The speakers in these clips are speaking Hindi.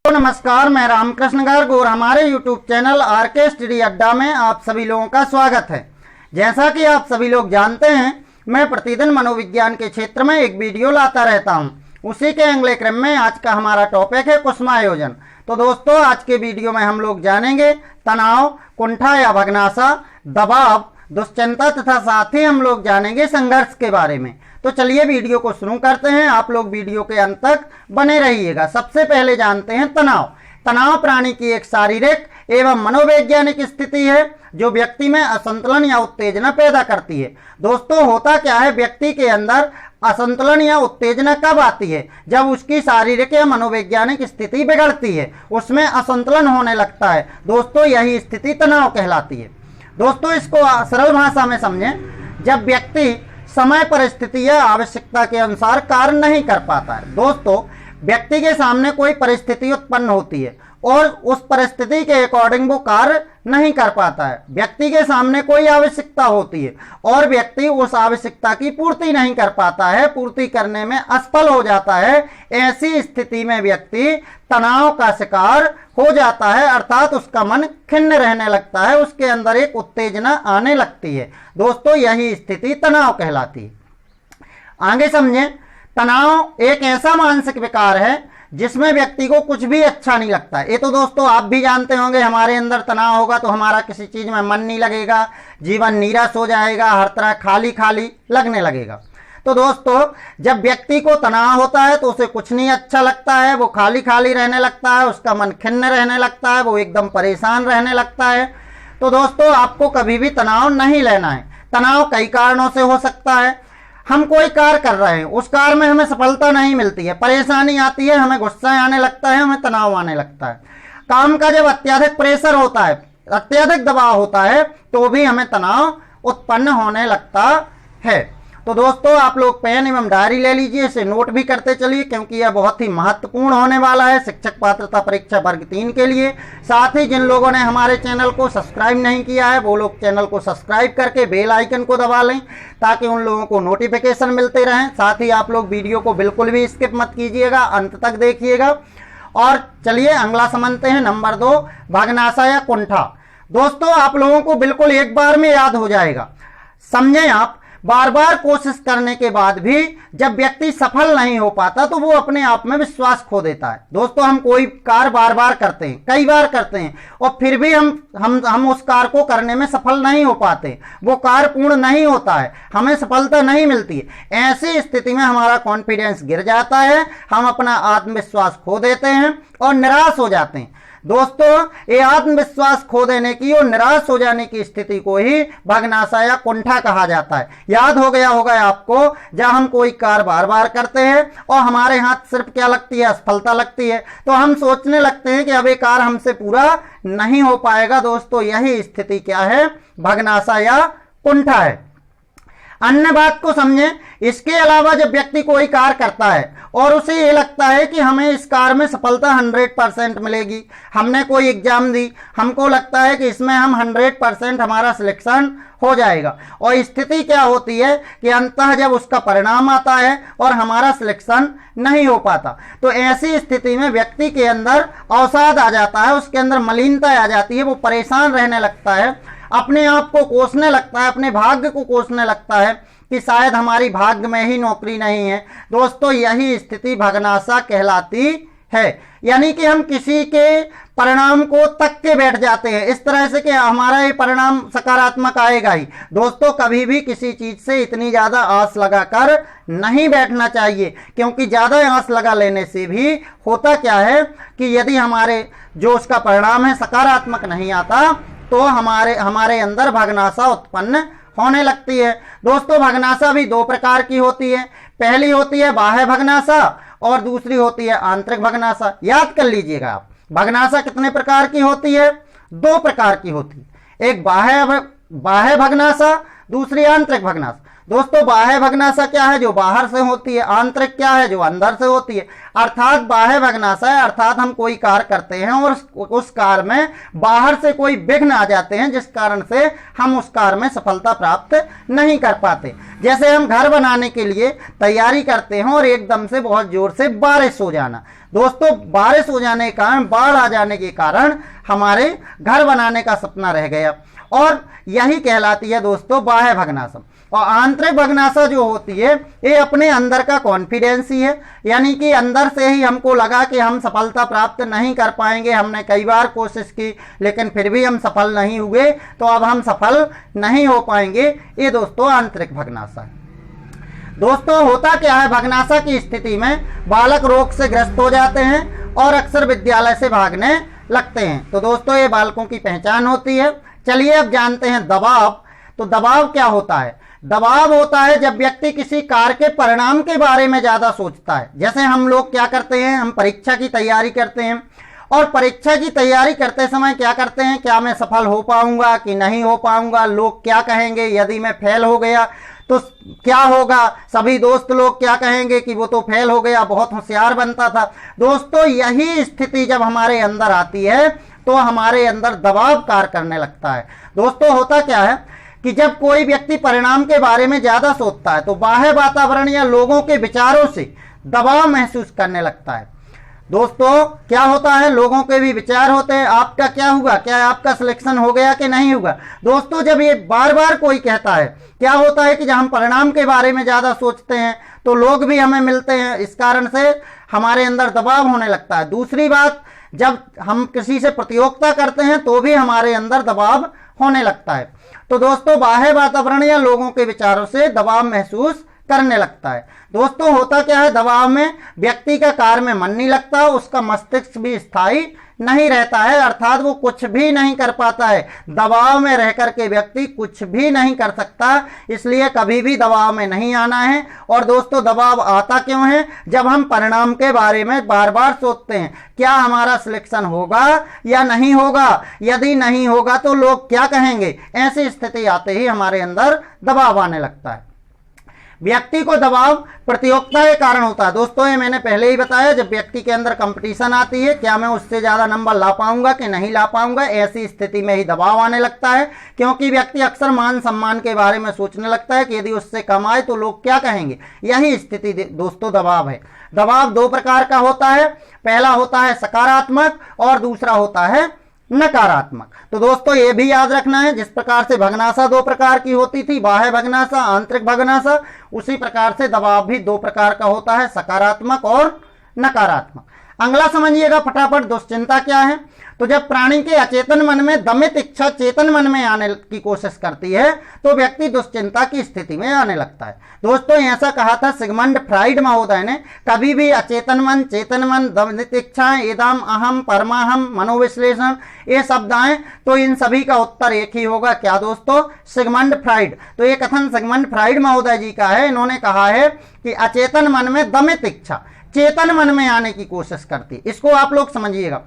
तो नमस्कार, मैं रामकृष्ण गर्ग और हमारे YouTube चैनल आरके स्टडी अड्डा में आप सभी लोगों का स्वागत है। जैसा कि आप सभी लोग जानते हैं, मैं प्रतिदिन मनोविज्ञान के क्षेत्र में एक वीडियो लाता रहता हूं। उसी के अगले क्रम में आज का हमारा टॉपिक है कुसुमायोजन। तो दोस्तों, आज के वीडियो में हम लोग जानेंगे तनाव, कुंठा या भग्नाशा, दबाव, दुश्चिंता तथा साथ ही हम लोग जानेंगे संघर्ष के बारे में। तो चलिए वीडियो को शुरू करते हैं। आप लोग वीडियो के अंत तक बने रहिएगा। सबसे पहले जानते हैं तनाव। तनाव प्राणी की एक शारीरिक एवं मनोवैज्ञानिक स्थिति है जो व्यक्ति में असंतुलन या उत्तेजना पैदा करती है। दोस्तों, होता क्या है, व्यक्ति के अंदर असंतुलन या उत्तेजना कब आती है? जब उसकी शारीरिक या मनोवैज्ञानिक स्थिति बिगड़ती है, उसमें असंतुलन होने लगता है। दोस्तों, यही स्थिति तनाव कहलाती है। दोस्तों, इसको सरल भाषा में समझें। जब व्यक्ति समय, परिस्थिति या आवश्यकता के अनुसार कार्य नहीं कर पाता है। दोस्तों, व्यक्ति के सामने कोई परिस्थिति उत्पन्न होती है और उस परिस्थिति के अकॉर्डिंग वो कार्य नहीं कर पाता है। व्यक्ति के सामने कोई आवश्यकता होती है और व्यक्ति उस आवश्यकता की पूर्ति नहीं कर पाता है, पूर्ति करने में असफल हो जाता है। ऐसी स्थिति में व्यक्ति तनाव का शिकार हो जाता है, अर्थात उसका मन खिन्न रहने लगता है, उसके अंदर एक उत्तेजना आने लगती है। दोस्तों, यही स्थिति तनाव कहलाती है। आगे समझें। तनाव एक ऐसा मानसिक विकार है जिसमें व्यक्ति को कुछ भी अच्छा नहीं लगता है। ये तो दोस्तों आप भी जानते होंगे, हमारे अंदर तनाव होगा तो हमारा किसी चीज में मन नहीं लगेगा, जीवन नीरस हो जाएगा, हर तरह खाली खाली लगने लगेगा। तो दोस्तों, जब व्यक्ति को तनाव होता है तो उसे कुछ नहीं अच्छा लगता है, वो खाली खाली रहने लगता है, उसका मन खिन्न रहने लगता है, वो एकदम परेशान रहने लगता है। तो दोस्तों, आपको कभी भी तनाव नहीं लेना है। तनाव कई कारणों से हो सकता है। हम कोई कार्य कर रहे हैं, उस कार्य में हमें सफलता नहीं मिलती है, परेशानी आती है, हमें गुस्सा आने लगता है, हमें तनाव आने लगता है। काम का जब अत्यधिक प्रेशर होता है, अत्यधिक दबाव होता है, तो भी हमें तनाव उत्पन्न होने लगता है। तो दोस्तों, आप लोग पेन एवं डायरी ले लीजिए, इसे नोट भी करते चलिए क्योंकि यह बहुत ही महत्वपूर्ण होने वाला है शिक्षक पात्रता परीक्षा वर्ग 3 के लिए। साथ ही जिन लोगों ने हमारे चैनल को सब्सक्राइब नहीं किया है, वो लोग चैनल को सब्सक्राइब करके बेल आइकन को दबा लें ताकि उन लोगों को नोटिफिकेशन मिलते रहें। साथ ही आप लोग वीडियो को बिल्कुल भी स्किप मत कीजिएगा, अंत तक देखिएगा। और चलिए अगला समझते हैं। नंबर 2, भग्नाशा या कुंठा। दोस्तों, आप लोगों को बिल्कुल एक बार में याद हो जाएगा। समझें, आप बार बार कोशिश करने के बाद भी जब व्यक्ति सफल नहीं हो पाता तो वो अपने आप में विश्वास खो देता है। दोस्तों, हम कोई कार्य बार बार करते हैं, कई बार करते हैं और फिर भी हम उस कार्य को करने में सफल नहीं हो पाते, वो कार्य पूर्ण नहीं होता है, हमें सफलता नहीं मिलती है। ऐसी स्थिति में हमारा कॉन्फिडेंस गिर जाता है, हम अपना आत्मविश्वास खो देते हैं और निराश हो जाते हैं। दोस्तों, ये आत्मविश्वास खो देने की और निराश हो जाने की स्थिति को ही भग्नाशा या कुंठा कहा जाता है। याद हो गया होगा आपको, जब हम कोई कार्य बार बार करते हैं और हमारे हाथ सिर्फ क्या लगती है, असफलता लगती है, तो हम सोचने लगते हैं कि अब ये कार्य हमसे पूरा नहीं हो पाएगा। दोस्तों, यही स्थिति क्या है, भग्नाशा या कुंठा है। अन्य बात को समझें। इसके अलावा जब व्यक्ति कोई कार्य करता है और उसे ये लगता है कि हमें इस कार्य में सफलता 100% मिलेगी, हमने कोई एग्जाम दी, हमको लगता है कि इसमें हम 100% हमारा सिलेक्शन हो जाएगा, और स्थिति क्या होती है कि अंततः जब उसका परिणाम आता है और हमारा सिलेक्शन नहीं हो पाता, तो ऐसी स्थिति में व्यक्ति के अंदर अवसाद आ जाता है, उसके अंदर मलिनता आ जाती है, वो परेशान रहने लगता है, अपने आप को कोसने लगता है, अपने भाग्य को कोसने लगता है कि शायद हमारी भाग्य में ही नौकरी नहीं है। दोस्तों, यही स्थिति भग्नाशा कहलाती है। यानी कि हम किसी के परिणाम को तक के बैठ जाते हैं इस तरह से कि हमारा ये परिणाम सकारात्मक आएगा ही। दोस्तों, कभी भी किसी चीज से इतनी ज्यादा आस लगाकर नहीं बैठना चाहिए, क्योंकि ज्यादा आस लगा लेने से भी होता क्या है कि यदि हमारे जो उसका परिणाम है सकारात्मक नहीं आता तो हमारे अंदर भग्नाशा उत्पन्न होने लगती है। दोस्तों, भग्नाशा भी 2 प्रकार की होती है। पहली होती है बाह्य भग्नाशा और दूसरी होती है आंतरिक भग्नाशा। याद कर लीजिएगा आप, भग्नाशा कितने प्रकार की होती है? 2 प्रकार की होती है। एक बाह्य भग्नाशा, दूसरी आंतरिक भग्नाशा। दोस्तों, बाह्य भग्नाशा क्या है, जो बाहर से होती है। आंतरिक क्या है, जो अंदर से होती है। अर्थात बाह्य भग्नाशा है, अर्थात हम कोई कार्य करते हैं और उस कार्य में बाहर से कोई विघ्न आ जाते हैं जिस कारण से हम उस कार्य में सफलता प्राप्त नहीं कर पाते। जैसे हम घर बनाने के लिए तैयारी करते हैं और एकदम से बहुत जोर से बारिश हो जाना। दोस्तों बारिश हो जाने के कारण, बाढ़ आ जाने के कारण हमारे घर बनाने का सपना रह गया, और यही कहलाती है दोस्तों बाह्य भग्नाशा। और आंतरिक भग्नाशा जो होती है ये अपने अंदर का कॉन्फिडेंस ही है, यानी कि अंदर से ही हमको लगा कि हम सफलता प्राप्त नहीं कर पाएंगे, हमने कई बार कोशिश की लेकिन फिर भी हम सफल नहीं हुए, तो अब हम सफल नहीं हो पाएंगे। ये दोस्तों आंतरिक भग्नाशा है। दोस्तों होता क्या है, भग्नाशा की स्थिति में बालक रोग से ग्रस्त हो जाते हैं और अक्सर विद्यालय से भागने लगते हैं। तो दोस्तों ये बालकों की पहचान होती है। चलिए अब जानते हैं दबाव। तो दबाव क्या होता है? दबाव होता है जब व्यक्ति किसी कार्य के परिणाम के बारे में ज्यादा सोचता है। जैसे हम लोग क्या करते हैं, हम परीक्षा की तैयारी करते हैं, और परीक्षा की तैयारी करते समय क्या करते हैं, क्या मैं सफल हो पाऊंगा कि नहीं हो पाऊंगा, लोग क्या कहेंगे, यदि मैं फेल हो गया तो क्या होगा, सभी दोस्त लोग क्या कहेंगे कि वो तो फेल हो गया, बहुत होशियार बनता था। दोस्तों यही स्थिति जब हमारे अंदर आती है तो हमारे अंदर दबाव कार्य करने लगता है। दोस्तों होता क्या है कि जब कोई व्यक्ति परिणाम के बारे में ज्यादा सोचता है तो बाह्य वातावरण या लोगों के विचारों से दबाव महसूस करने लगता है। दोस्तों क्या होता है, लोगों के भी विचार होते हैं, आपका क्या हुआ, क्या आपका सिलेक्शन हो गया कि नहीं होगा। दोस्तों जब ये बार बार कोई कहता है, क्या होता है कि जब हम परिणाम के बारे में ज्यादा सोचते हैं तो लोग भी हमें मिलते हैं, इस कारण से हमारे अंदर दबाव होने लगता है। दूसरी बात, जब हम किसी से प्रतियोगिता करते हैं तो भी हमारे अंदर दबाव होने लगता है। तो दोस्तों बाह्य वातावरण या लोगों के विचारों से दबाव महसूस करने लगता है। दोस्तों होता क्या है, दबाव में व्यक्ति का कार्य में मन नहीं लगता, उसका मस्तिष्क भी स्थायी नहीं रहता है, अर्थात वो कुछ भी नहीं कर पाता है। दबाव में रह करके व्यक्ति कुछ भी नहीं कर सकता, इसलिए कभी भी दबाव में नहीं आना है। और दोस्तों दबाव आता क्यों है, जब हम परिणाम के बारे में बार बार सोचते हैं, क्या हमारा सिलेक्शन होगा या नहीं होगा, यदि नहीं होगा तो लोग क्या कहेंगे, ऐसी स्थिति आते ही हमारे अंदर दबाव आने लगता है। व्यक्ति को दबाव प्रतियोगिता के कारण होता है। दोस्तों ये मैंने पहले ही बताया, जब व्यक्ति के अंदर कंपटीशन आती है, क्या मैं उससे ज़्यादा नंबर ला पाऊंगा कि नहीं ला पाऊंगा, ऐसी स्थिति में ही दबाव आने लगता है। क्योंकि व्यक्ति अक्सर मान सम्मान के बारे में सोचने लगता है कि यदि उससे कम आए तो लोग क्या कहेंगे। यही स्थिति दोस्तों दबाव है। दबाव दो प्रकार का होता है, पहला होता है सकारात्मक और दूसरा होता है नकारात्मक। तो दोस्तों ये भी याद रखना है, जिस प्रकार से भग्नाशा दो प्रकार की होती थी, बाह्य भग्नाशा, आंतरिक भग्नाशा, उसी प्रकार से दबाव भी दो प्रकार का होता है, सकारात्मक और नकारात्मक। अगला समझिएगा फटाफट, दुश्चिंता क्या है। तो जब प्राणी के अचेतन मन में दमित इच्छा चेतन मन में आने की कोशिश करती है तो व्यक्ति दुश्चिंता की स्थिति में आने लगता है। दोस्तों ऐसा कहा था सिगमंड फ्राइड महोदय ने, कभी भी अचेतन मन, चेतन मन, दमित इच्छाएं, इदम, अहम, परमाहम, मनोविश्लेषण, ये शब्द आए तो इन सभी का उत्तर एक ही होगा। क्या दोस्तों, सिगमंड फ्राइड। तो ये कथन सिगमंड फ्राइड महोदय जी का है। इन्होंने कहा है कि अचेतन मन में दमित इच्छा चेतन मन में आने की कोशिश करती। इसको आप लोग समझिएगा।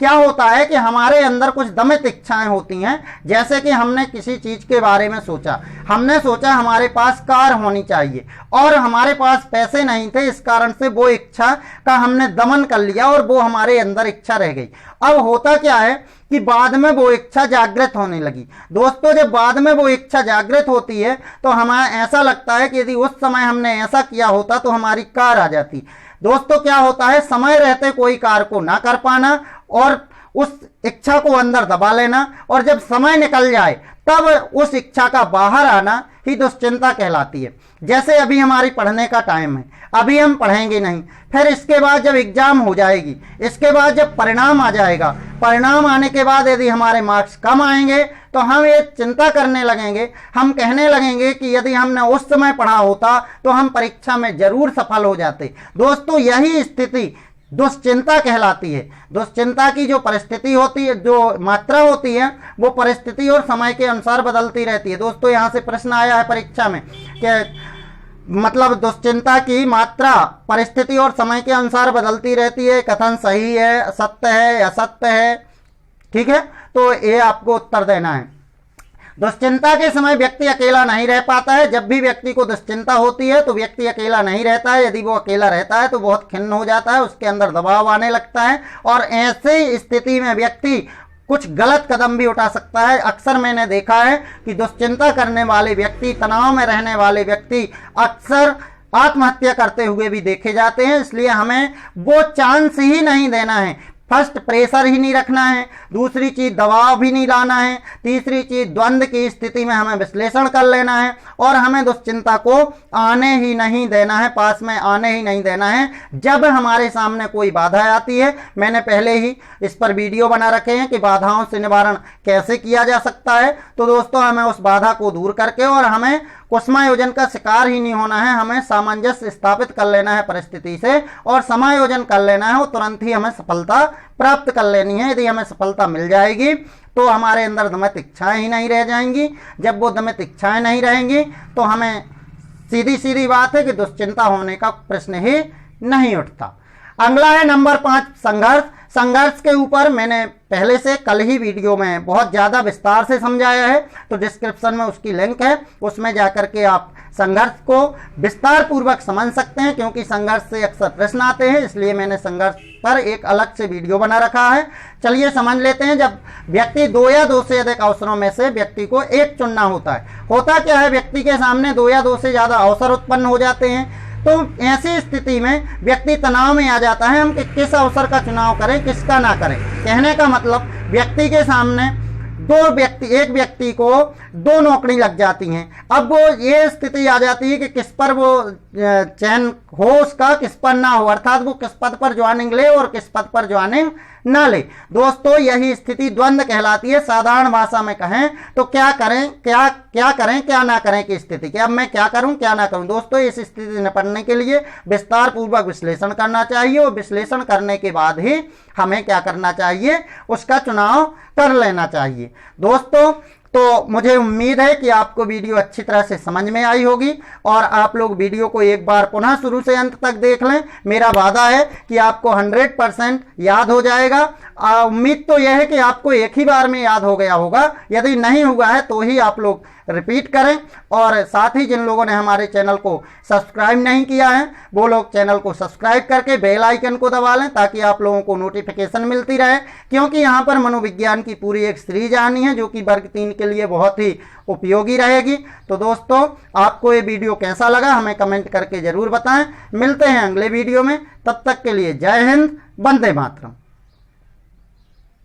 क्या होता है कि हमारे अंदर कुछ दमित इच्छाएं होती हैं, जैसे कि हमने किसी चीज के बारे में सोचा, हमने सोचा हमारे पास कार होनी चाहिए और हमारे पास पैसे नहीं थे, इस कारण से वो इच्छा का हमने दमन कर लिया और वो हमारे अंदर इच्छा रह गई। अब होता क्या है कि बाद में वो इच्छा जागृत होने लगी। दोस्तों जब बाद में वो इच्छा जागृत होती है तो हमें ऐसा लगता है कि यदि उस समय हमने ऐसा किया होता तो हमारी कार आ जाती। दोस्तों क्या होता है, समय रहते कोई कार्य को ना कर पाना और उस इच्छा को अंदर दबा लेना, और जब समय निकल जाए तब उस इच्छा का बाहर आना ही दुश्चिंता कहलाती है। जैसे अभी हमारी पढ़ने का टाइम है, अभी हम पढ़ेंगे नहीं, फिर इसके बाद जब एग्जाम हो जाएगी, इसके बाद जब परिणाम आ जाएगा, परिणाम आने के बाद यदि हमारे मार्क्स कम आएंगे तो हम ये चिंता करने लगेंगे, हम कहने लगेंगे कि यदि हमने उस समय पढ़ा होता तो हम परीक्षा में जरूर सफल हो जाते। दोस्तों यही स्थिति दुश्चिंता कहलाती है। दुश्चिंता की जो परिस्थिति होती है, जो मात्रा होती है, वो परिस्थिति और समय के अनुसार बदलती रहती है। दोस्तों यहाँ से प्रश्न आया है परीक्षा में कि मतलब दुश्चिंता की मात्रा परिस्थिति और समय के अनुसार बदलती रहती है, कथन सही है, सत्य है, असत्य है, ठीक है। तो ये आपको उत्तर देना है। दुश्चिंता के समय व्यक्ति अकेला नहीं रह पाता है। जब भी व्यक्ति को दुश्चिंता होती है तो व्यक्ति अकेला नहीं रहता है। यदि वो अकेला रहता है तो बहुत खिन्न हो जाता है, उसके अंदर दबाव आने लगता है और ऐसे स्थिति में व्यक्ति कुछ गलत कदम भी उठा सकता है। अक्सर मैंने देखा है कि दुश्चिंता करने वाले व्यक्ति, तनाव में रहने वाले व्यक्ति अक्सर आत्महत्या करते हुए भी देखे जाते हैं। इसलिए हमें वो चांस ही नहीं देना है। फर्स्ट, प्रेशर ही नहीं रखना है। दूसरी चीज, दबाव भी नहीं लाना है। तीसरी चीज, द्वंद्व की स्थिति में हमें विश्लेषण कर लेना है और हमें दुश्चिंता को आने ही नहीं देना है, पास में आने ही नहीं देना है। जब हमारे सामने कोई बाधा आती है, मैंने पहले ही इस पर वीडियो बना रखे हैं कि बाधाओं से निवारण कैसे किया जा सकता है। तो दोस्तों, हमें उस बाधा को दूर करके और हमें कुसमायोजन का शिकार ही नहीं होना है। हमें सामंजस्य स्थापित कर लेना है परिस्थिति से और समायोजन कर लेना है और तुरंत ही हमें सफलता प्राप्त कर लेनी है। यदि हमें सफलता मिल जाएगी तो हमारे अंदर दमित इच्छाएं ही नहीं रह जाएंगी। जब वो दमित इच्छाएं नहीं रहेंगी तो हमें सीधी सीधी बात है कि दुश्चिंता होने का प्रश्न ही नहीं उठता। अगला है नंबर 5, संघर्ष। संघर्ष के ऊपर मैंने पहले से कल ही वीडियो में बहुत ज़्यादा विस्तार से समझाया है, तो डिस्क्रिप्शन में उसकी लिंक है, उसमें जाकर के आप संघर्ष को विस्तार पूर्वक समझ सकते हैं। क्योंकि संघर्ष से अक्सर प्रश्न आते हैं, इसलिए मैंने संघर्ष पर एक अलग से वीडियो बना रखा है। चलिए समझ लेते हैं। जब व्यक्ति 2 या 2 से अधिक अवसरों में से व्यक्ति को एक चुनना होता है, होता क्या है, व्यक्ति के सामने 2 या 2 से ज़्यादा अवसर उत्पन्न हो जाते हैं। तो ऐसी स्थिति में व्यक्ति तनाव में आ जाता है, हम किस अवसर का चुनाव करें, किसका ना करें। कहने का मतलब, व्यक्ति के सामने एक व्यक्ति को 2 नौकरी लग जाती हैं। अब वो ये स्थिति आ जाती है कि किस पर वो चयन हो उसका, किस पर ना हो, अर्थात वो किस पद पर ज्वाइनिंग ले और किस पद पर ज्वाइनिंग ना ले। दोस्तों, यही स्थिति द्वंद्व कहलाती है। साधारण भाषा में कहें तो क्या करें क्या ना करें की स्थिति, कि अब मैं क्या करूं क्या ना करूं। दोस्तों, इस स्थिति से निपटने के लिए विस्तार पूर्वक विश्लेषण करना चाहिए और विश्लेषण करने के बाद ही हमें क्या करना चाहिए, उसका चुनाव कर लेना चाहिए। दोस्तों, तो मुझे उम्मीद है कि आपको वीडियो अच्छी तरह से समझ में आई होगी और आप लोग वीडियो को एक बार पुनः शुरू से अंत तक देख लें। मेरा वादा है कि आपको 100% याद हो जाएगा। उम्मीद तो यह है कि आपको एक ही बार में याद हो गया होगा। यदि नहीं हुआ है तो ही आप लोग रिपीट करें और साथ ही जिन लोगों ने हमारे चैनल को सब्सक्राइब नहीं किया है वो लोग चैनल को सब्सक्राइब करके बेल आइकन को दबा लें, ताकि आप लोगों को नोटिफिकेशन मिलती रहे। क्योंकि यहाँ पर मनोविज्ञान की पूरी एक सीरीज आनी है जो कि वर्ग 3 के लिए बहुत ही उपयोगी रहेगी। तो दोस्तों, आपको ये वीडियो कैसा लगा हमें कमेंट करके ज़रूर बताएं। मिलते हैं अगले वीडियो में, तब तक के लिए जय हिंद, वंदे मातरम।